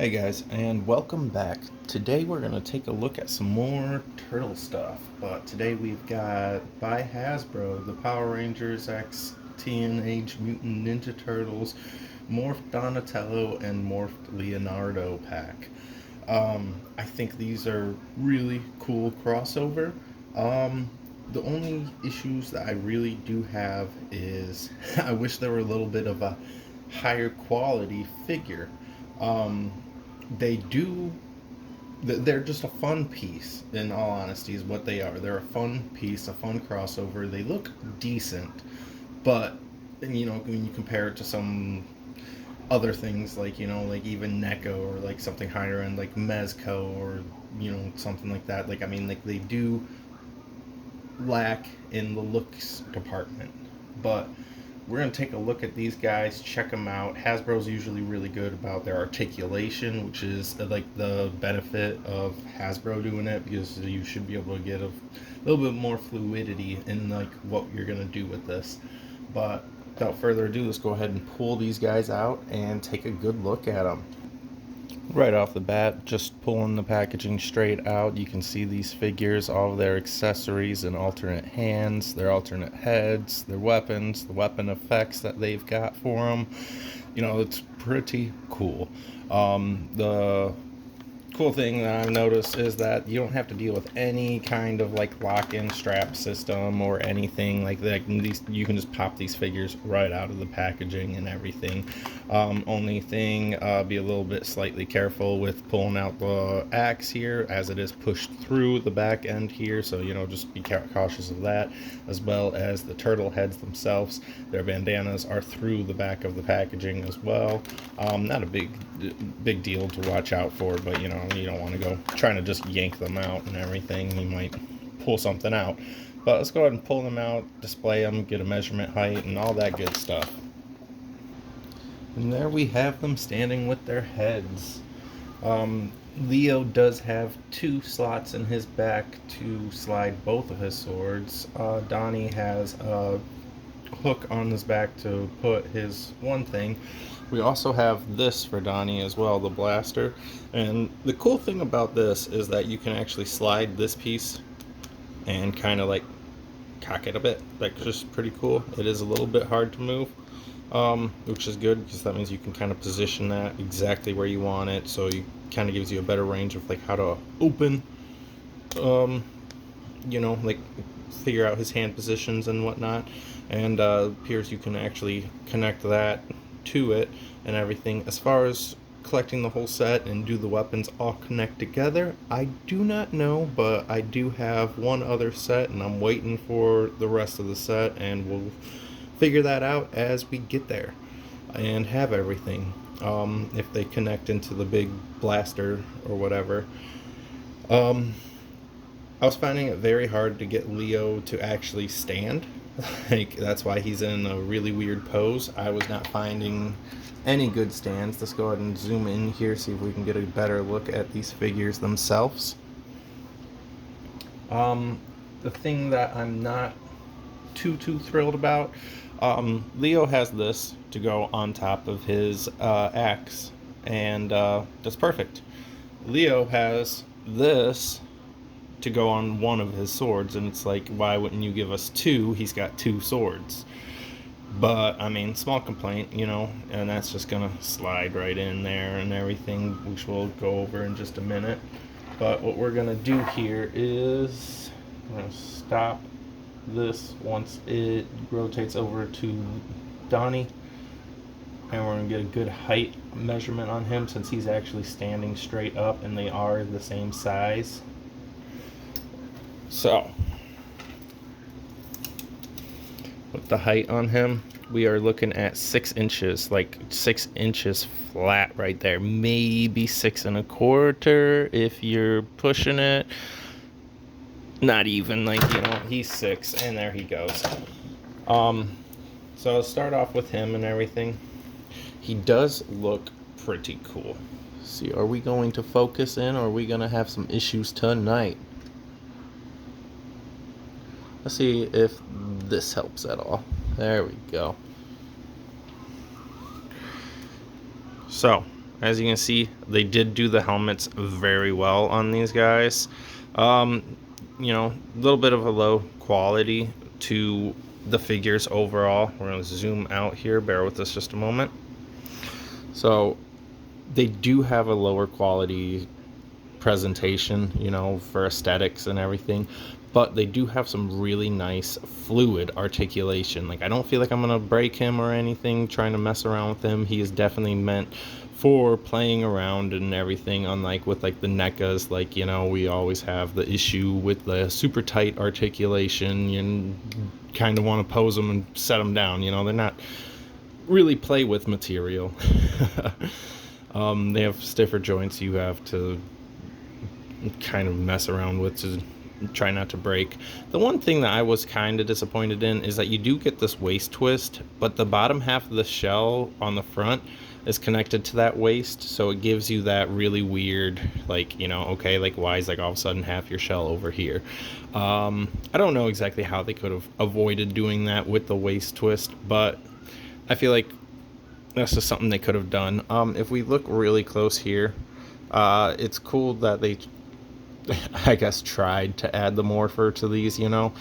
Hey guys, and welcome back. Today we're going to take a look at some more turtle stuff, but today we've got by Hasbro the Power Rangers X Teenage Mutant Ninja Turtles Morphed Donatello and Morphed Leonardo pack. I think these are really cool crossover. The only issues that I really do have is I wish there were a little bit of a higher quality figure. Um, they do they're just a fun piece, in all honesty, is what they are. They're a fun piece, a fun crossover. They look decent, but when you compare it to some other things like like even Neko, or like something higher end like Mezco, or something like that, like they do lack in the looks department. But we're going to take a look at these guys, check them out. Hasbro's usually really good about their articulation, which is like the benefit of Hasbro doing it, because you should be able to get a little bit more fluidity in like what you're going to do with this. But without further ado, let's go ahead and pull these guys out and take a good look at them. Right off the bat, just pulling the packaging straight out, you can see these figures, all of their accessories and alternate hands, their alternate heads, their weapons, the weapon effects that they've got for them. It's pretty cool. The cool thing that I've noticed is that you don't have to deal with any kind of like lock-in strap system or anything like that. You can just pop these figures right out of the packaging and everything. Only thing, be a little bit slightly careful with pulling out the axe here, as it is pushed through the back end here, so just be cautious of that, as well as the turtle heads themselves. Their bandanas are through the back of the packaging as well. Not a big deal to watch out for, but you don't want to go trying to just yank them out and everything. You might pull something out. But let's go ahead and pull them out, display them, get a measurement height, and all that good stuff. And there we have them standing with their heads. Leo does have 2 slots in his back to slide both of his swords. Donnie has a hook on his back to put his one thing. We also have this for Donnie as well, the blaster. And the cool thing about this is that you can actually slide this piece and kind of like cock it a bit. That's just pretty cool. It is a little bit hard to move, which is good, because that means you can kind of position that exactly where you want it, so it kind of gives you a better range of like how to open, like figure out his hand positions and whatnot. And appears you can actually connect that to it and everything. As far as collecting the whole set and do the weapons all connect together, I do not know, but I do have one other set, and I'm waiting for the rest of the set, and we'll figure that out as we get there and have everything, if they connect into the big blaster or whatever. I was finding it very hard to get Leo to actually stand. Like, that's why he's in a really weird pose. I was not finding any good stands. Let's go ahead and zoom in here, see if we can get a better look at these figures themselves. The thing that I'm not too thrilled about, Leo has this to go on top of his axe, and that's perfect. Leo has this to go on one of his swords, and it's like, why wouldn't you give us 2? He's got 2 swords. But I mean, small complaint, and that's just gonna slide right in there and everything, which we'll go over in just a minute. But what we're gonna do here is we're gonna stop this once it rotates over to Donnie, and we're gonna get a good height measurement on him, since he's actually standing straight up and they are the same size. So, with the height on him, we are looking at 6 inches, like 6 inches flat right there. Maybe 6 1/4 if you're pushing it. Not even, like, he's 6, and there he goes. So I'll start off with him and everything. He does look pretty cool. See, are we going to focus in, or are we going to have some issues tonight? Let's see if this helps at all. There we go. So, As you can see, they did do the helmets very well on these guys. You know, a little bit of a low quality to the figures overall. We're going to zoom out here. Bear with us just a moment. So they do have a lower quality presentation, you know, for aesthetics and everything, but they do have some really nice fluid articulation. Like, I don't feel like I'm gonna break him or anything trying to mess around with him. He is definitely meant for playing around and everything, unlike with like the NECAs. Like, you know, we always have the issue with the super tight articulation and kind of want to pose them and set them down. You know, they're not really play with material. They have stiffer joints you have to kind of mess around with to try not to break. The one thing that I was kind of disappointed in is that you do get this waist twist, but the bottom half of the shell on the front is connected to that waist, so it gives you that really weird, like, you know, okay, like, why is like all of a sudden half your shell over here? I don't know exactly how they could have avoided doing that with the waist twist, but I feel like that's just something they could have done. If we look really close here, it's cool that they, I guess, tried to add the morpher to these, you know.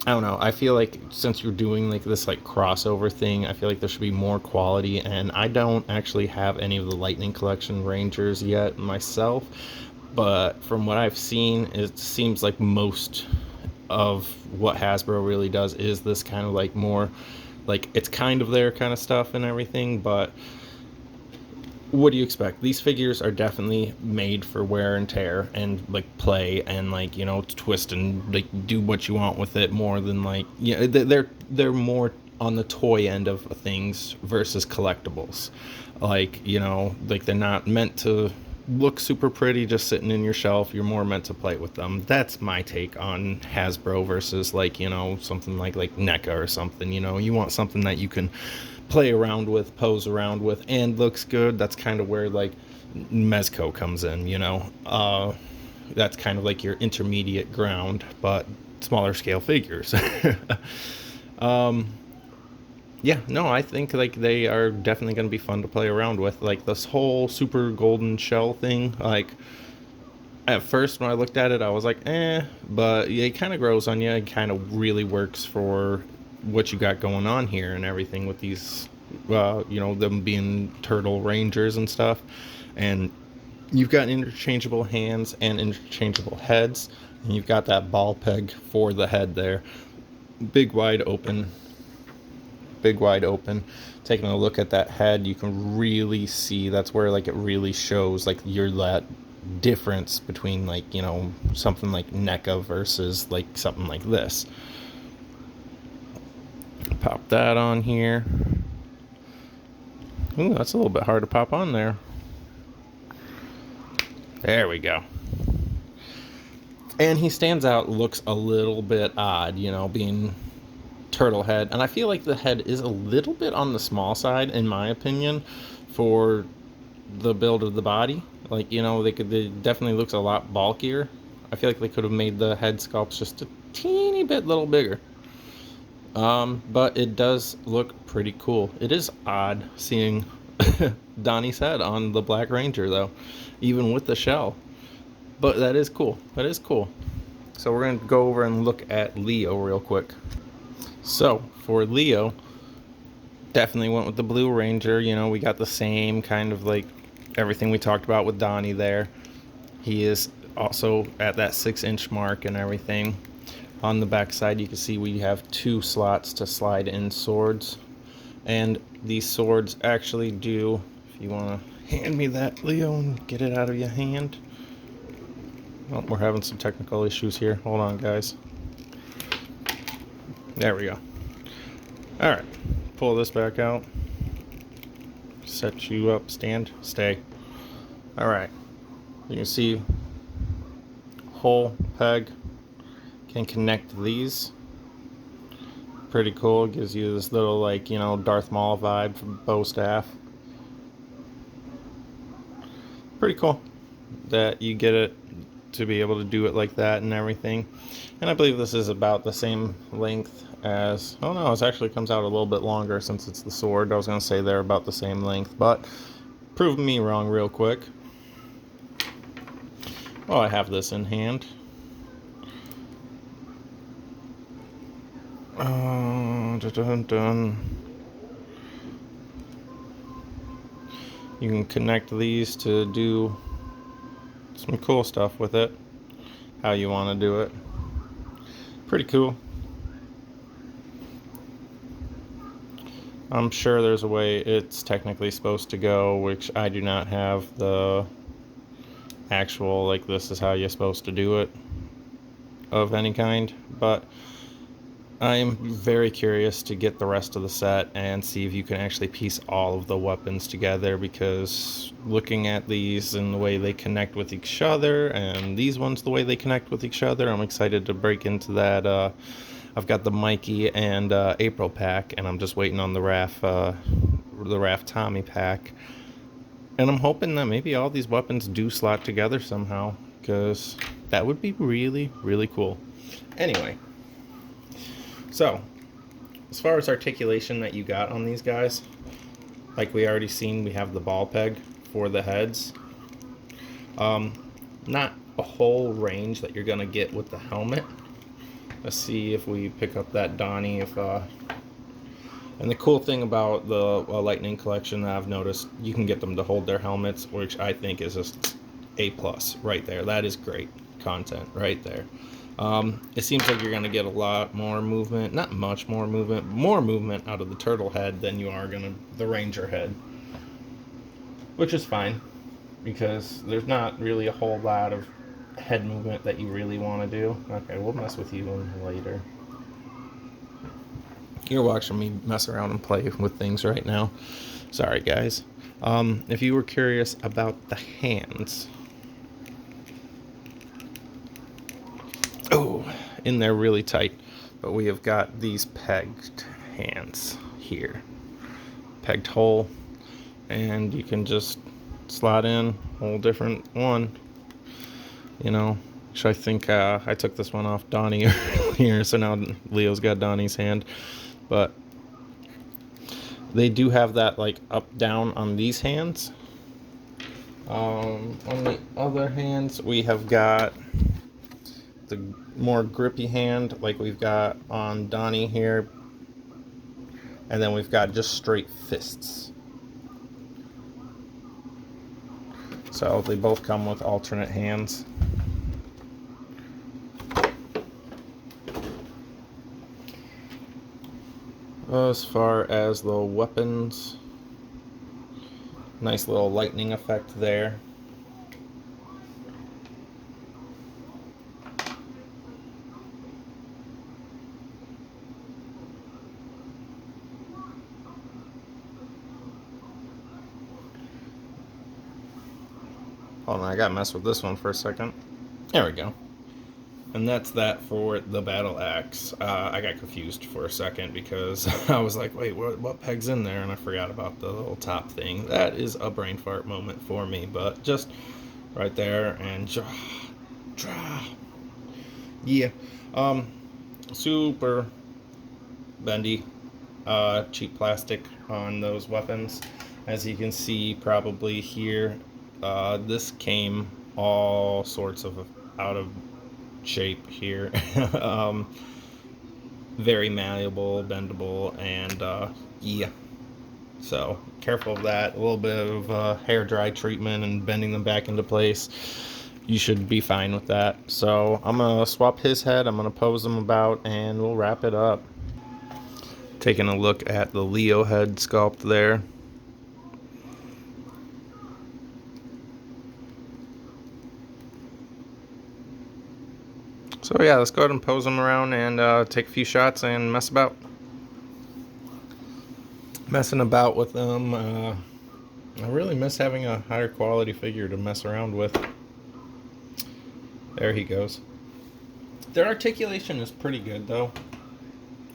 I don't know. I feel like since you're doing like this like crossover thing, I feel like there should be more quality, and I don't actually have any of the Lightning Collection Rangers yet myself, but from what I've seen, it seems like most of what Hasbro really does is this kind of like more like it's kind of their kind of stuff and everything, but what do you expect? These figures are definitely made for wear and tear and like play and like, you know, twist and like do what you want with it, more than like, you know, they're more on the toy end of things versus collectibles. Like, you know, like they're not meant to look super pretty just sitting in your shelf. You're more meant to play with them. That's my take on Hasbro versus like, you know, something like NECA or something. You know, you want something that you can play around with, pose around with, and looks good. That's kind of where like Mezco comes in, you know. That's kind of like your intermediate ground, but smaller scale figures. Yeah, no, I think like they are definitely going to be fun to play around with. Like this whole super golden shell thing, like at first when I looked at it, I was like, but it kind of grows on you. It kind of really works for what you got going on here and everything with these, you know, them being turtle rangers and stuff. And you've got interchangeable hands and interchangeable heads, and you've got that ball peg for the head there. Big wide open. Taking a look at that head, you can really see that's where like it really shows like that difference between like, you know, something like NECA versus like something like this. Pop that on here. Ooh, that's a little bit hard to pop on there. There we go. And he stands out, looks a little bit odd, you know, being turtle head. And I feel like the head is a little bit on the small side, in my opinion, for the build of the body. Like, you know, it definitely looks a lot bulkier. I feel like they could have made the head sculpts just a teeny bit little bigger. But it does look pretty cool. It is odd seeing Donnie's head on the Black Ranger, though, even with the shell. But that is cool. So we're going to go over and look at Leo real quick. So for Leo, definitely went with the Blue Ranger. You know, we got the same kind of like everything we talked about with Donnie there. He is also at that 6-inch mark and everything. On the back side, you can see we have 2 slots to slide in swords. And these swords actually do, if you want to hand me that, Leo, and get it out of your hand. Oh, we're having some technical issues here. Hold on, guys. There we go. Alright, pull this back out. Set you up, stand, stay. Alright, you can see hole, peg, can connect these. Pretty cool, gives you this little like, you know, Darth Maul vibe from bow staff. Pretty cool that you get it to be able to do it like that and everything. And I believe this is about the same length as, oh no, it actually comes out a little bit longer since it's the sword. I was going to say they're about the same length, but prove me wrong real quick. Oh, I have this in hand. Dun. You can connect these to do some cool stuff with it, how you want to do it. Pretty cool. I'm sure there's a way it's technically supposed to go, which I do not have the actual, like, this is how you're supposed to do it of any kind, but I am very curious to get the rest of the set and see if you can actually piece all of the weapons together, because looking at these and the way they connect with each other, and these ones the way they connect with each other, I'm excited to break into that. I've got the Mikey and April pack, and I'm just waiting on the Raph Tommy pack. And I'm hoping that maybe all these weapons do slot together somehow, because that would be really, really cool. Anyway, so as far as articulation that you got on these guys, like we already seen, we have the ball peg for the heads. Not a whole range that you're going to get with the helmet. Let's see if we pick up that Donnie. And the cool thing about the Lightning collection that I've noticed, you can get them to hold their helmets, which I think is just A+ right there. That is great content right there. It seems like you're going to get a lot more movement, not much more movement out of the turtle head than you are going to the ranger head, which is fine, because there's not really a whole lot of head movement that you really want to do. Okay, we'll mess with you later. You're watching me mess around and play with things right now. Sorry, guys. If you were curious about the hands, oh, in there really tight, but we have got these pegged hands here, pegged hole, and you can just slot in a whole different one. You know, which I think I took this one off Donnie earlier, so now Leo's got Donnie's hand. But they do have that, like, up down on these hands. On the other hands, we have got the more grippy hand, like we've got on Donnie here, and then we've got just straight fists. So they both come with alternate hands. As far as the weapons, nice little lightning effect there. Hold on, I gotta mess with this one for a second. There we go. And that's that for the battle axe. I got confused for a second because I was like, wait, what peg's in there? And I forgot about the little top thing. That is a brain fart moment for me, but just right there and yeah. Super bendy, cheap plastic on those weapons. As you can see probably here, this came all sorts of out of shape here. Very malleable, bendable, and yeah, so careful of that. A little bit of hair dry treatment and bending them back into place, you should be fine with that. So I'm gonna swap his head, I'm gonna pose him about, and we'll wrap it up. Taking a look at the Leo head sculpt there. So yeah, let's go ahead and pose them around and take a few shots and mess about. Messing about with them, I really miss having a higher quality figure to mess around with. There he goes. Their articulation is pretty good though.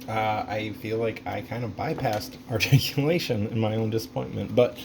I feel like I kind of bypassed articulation in my own disappointment, but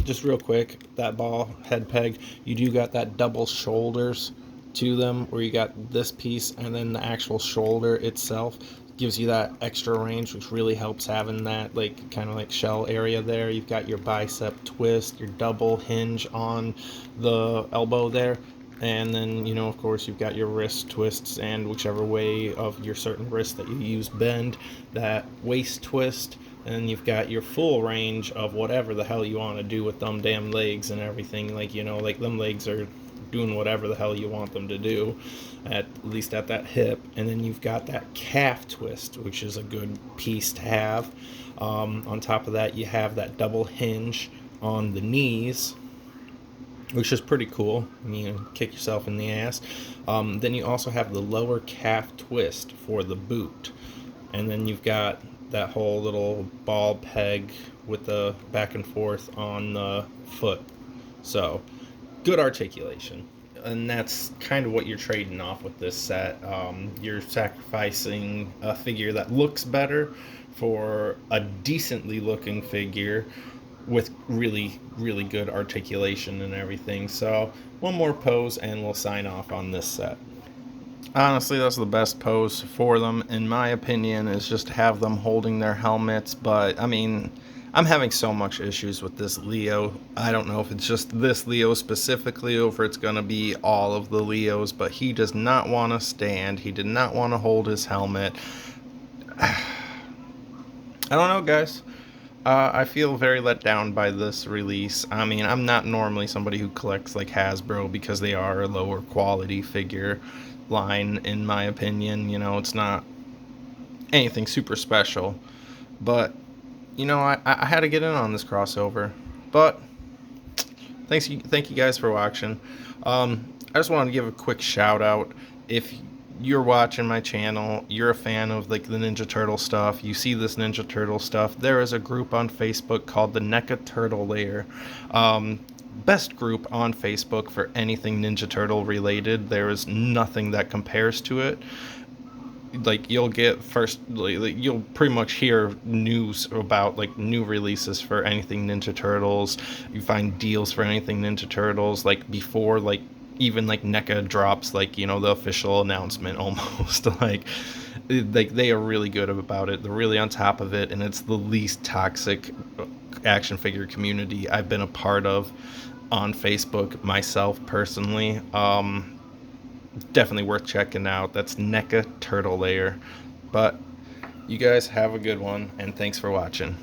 just real quick, that ball head peg, you do got that double shoulders to them, where you got this piece and then the actual shoulder itself. gives you that extra range, which really helps having that like kind of like shell area there. You've got your bicep twist, your double hinge on the elbow there, and then of course you've got your wrist twists, and whichever way of your certain wrist that you use bend, that waist twist. And you've got your full range of whatever the hell you want to do with them damn legs and everything. Like like them legs are doing whatever the hell you want them to do, at least at that hip. And then you've got that calf twist, which is a good piece to have. On top of that, you have that double hinge on the knees, which is pretty cool. Kick yourself in the ass. Then you also have the lower calf twist for the boot. And then you've got that whole little ball peg with the back and forth on the foot. So, good articulation. And that's kind of what you're trading off with this set. You're sacrificing a figure that looks better for a decently looking figure with really, really good articulation and everything. So, one more pose and we'll sign off on this set. Honestly, that's the best pose for them, in my opinion, is just to have them holding their helmets. But, I'm having so much issues with this Leo. I don't know if it's just this Leo specifically or if it's going to be all of the Leos, but he does not want to stand. He did not want to hold his helmet. I don't know, guys. I feel very let down by this release. I'm not normally somebody who collects like Hasbro because they are a lower quality figure line, in my opinion. It's not anything super special, but I had to get in on this crossover. But thank you guys for watching. I just wanted to give a quick shout out. If you're watching my channel, you're a fan of like the Ninja Turtle stuff, you see this Ninja Turtle stuff, there is a group on Facebook called the NECA Turtle Lair. Best group on Facebook for anything Ninja Turtle related. There is nothing that compares to it. Like, you'll pretty much hear news about like new releases for anything Ninja Turtles. You find deals for anything Ninja Turtles like before like even like NECA drops like the official announcement almost. like they are really good about it. They're really on top of it, and it's the least toxic action figure community I've been a part of on Facebook myself personally. Definitely worth checking out. That's NECA Turtle Lair. But you guys have a good one, and thanks for watching.